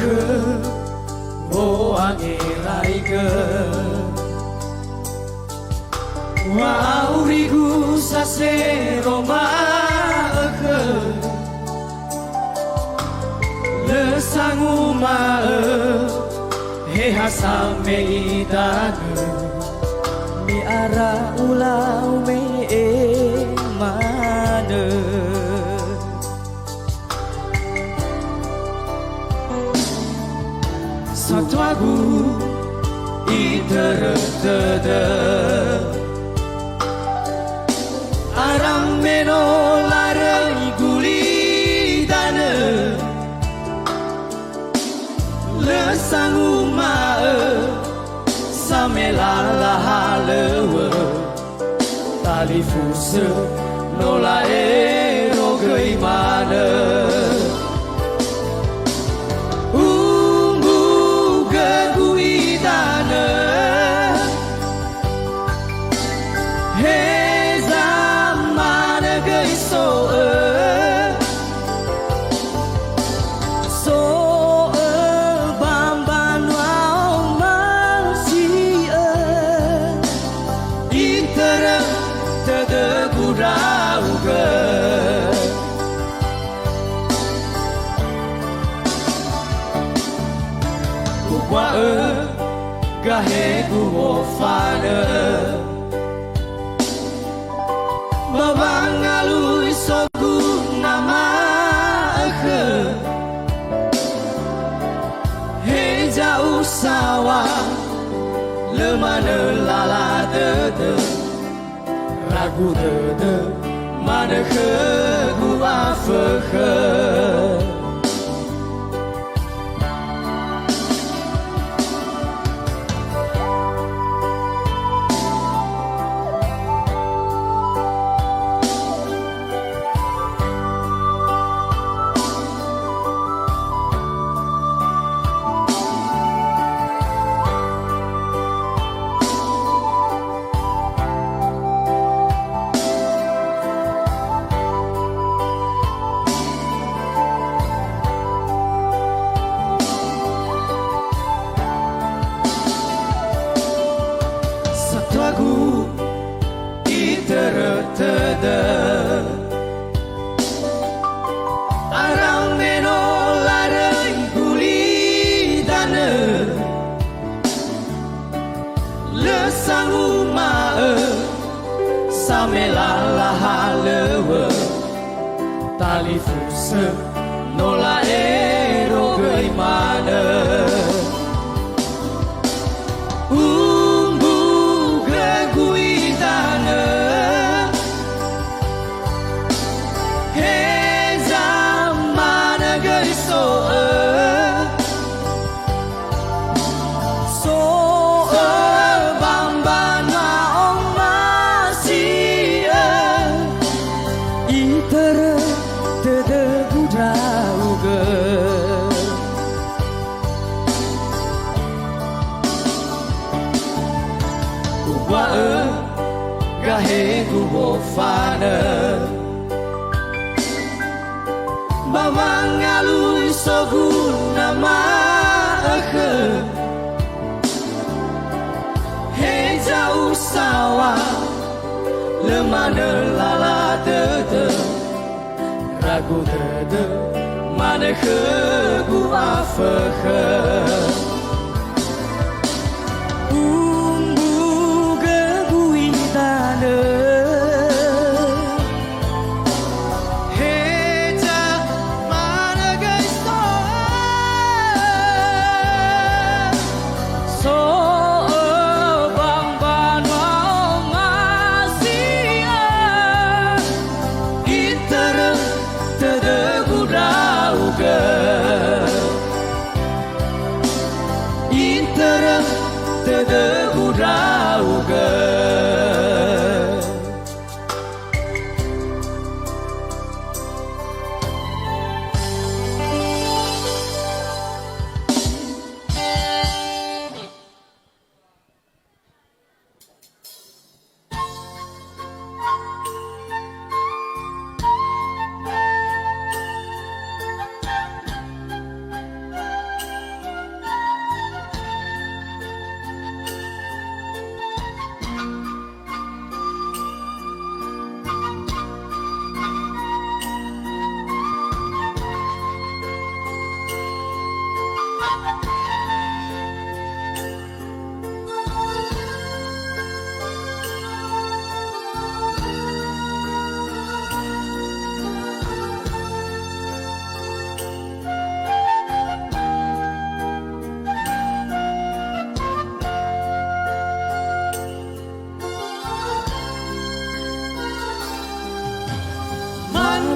ke o angerai ke wa aurigu sase roma ke le sangu ma he hasame idane mi ara ulau me e mana satu lagu iterada aram meno larang guli dana le sangu ma samela la halewa tali fuse nola ero gei mana gahe ku ofana babang alui sogu nama ke he jauh sawah lemana lala de ragu de mana ke ku afke arang meno larang guli dana le sangu ma samela la halewa tali fuse nola ero gei mana gahe ku ofana bawang alui sogu nama ke he jauh sawah lemana lala de ragu de mana ke ku afke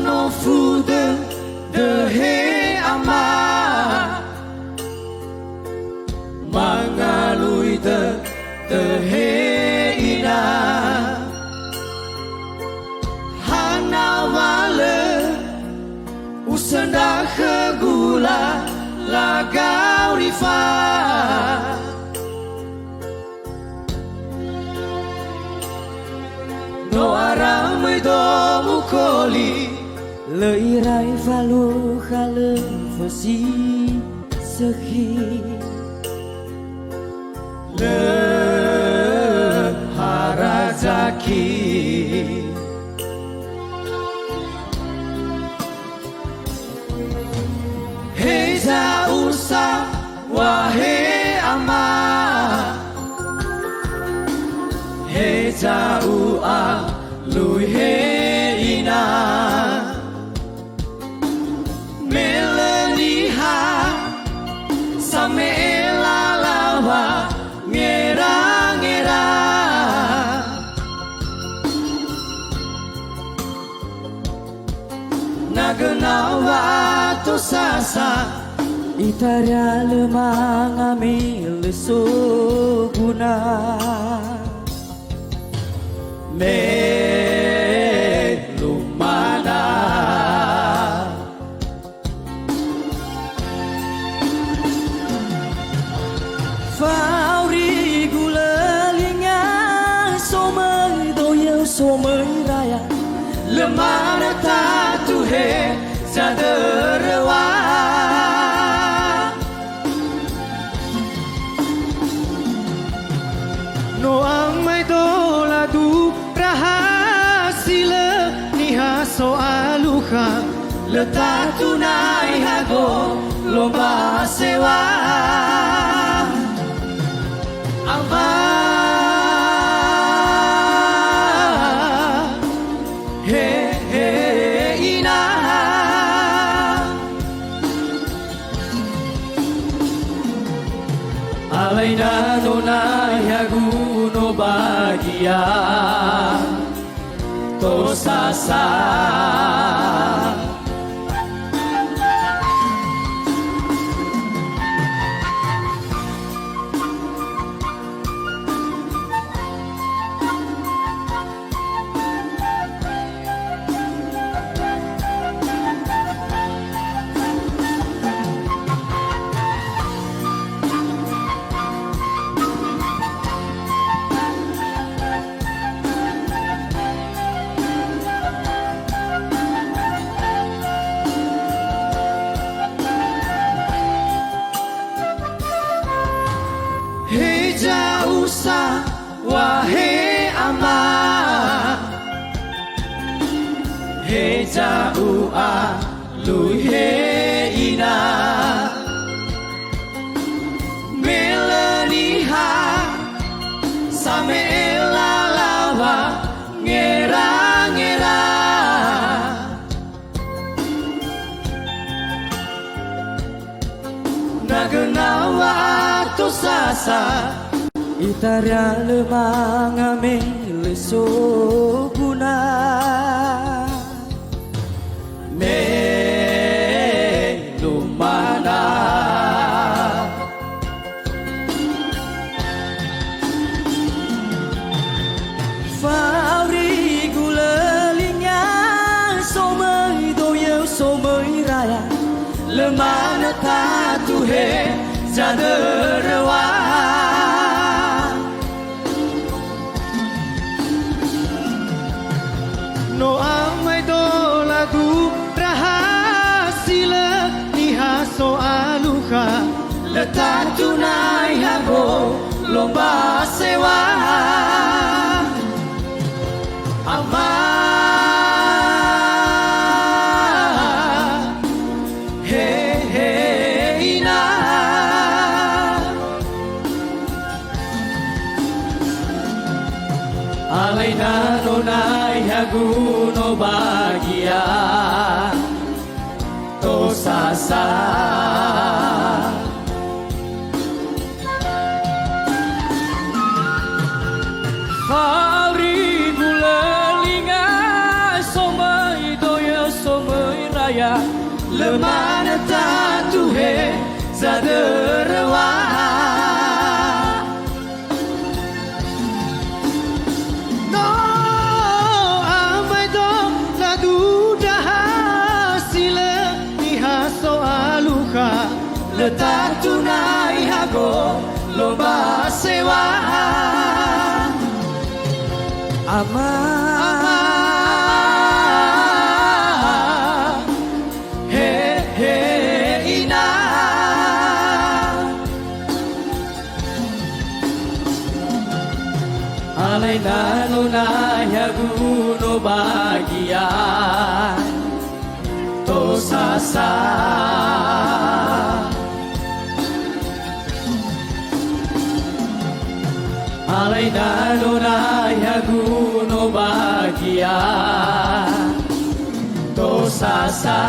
no fude de he ama mangalui de he ina hana wale usanda khegula la gaurifa no aramai do mukoli lời rai valu khale fosi sakhi le harazaki heza usa wahe ama heza ua lui he ina meleniha same lalawa ngera ngera nagenawa to sasa itaria lemang amil suguna me lumana fauri gulalinga somai raya lemana tatu he saderwa no amai dola du rahasila niha soaluha letak tunai hago lomba sewa ama he he ina alaina nona hagu no bagia to sasa Heja usa wahe ama Heja ua lui he ina meleniha same lalawa ngera ngera nagenawa to sasa itaria lemang amil suguna me lumana fauri gulalinga somai raya lemana tatu he zaderwa no amai dola du rahasila niha soaluha letak tunai hago lomba sewa ama he he ina alaina nonai hagu no bagia to sasa Hari gulalinga somai doya lemana tatuhe zaderwa no amai do la duda hasile iha soaluka letak tunai hago loba sewa ama he he ina alaina nuna yaguno bagia to sasa alaina nuna yaguno bagia to sasa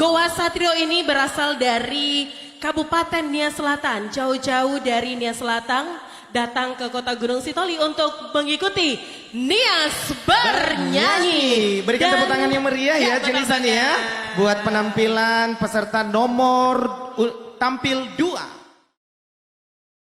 Goa Satrio ini berasal dari Kabupaten Nia Selatan, jauh-jauh dari Nia Selatan datang ke Kota Gunung Sitoli untuk mengikuti Nias bernyanyi. Berikan tepuk tangan yang meriah ya Jelisan ya. Buat penampilan peserta nomor tampil 2.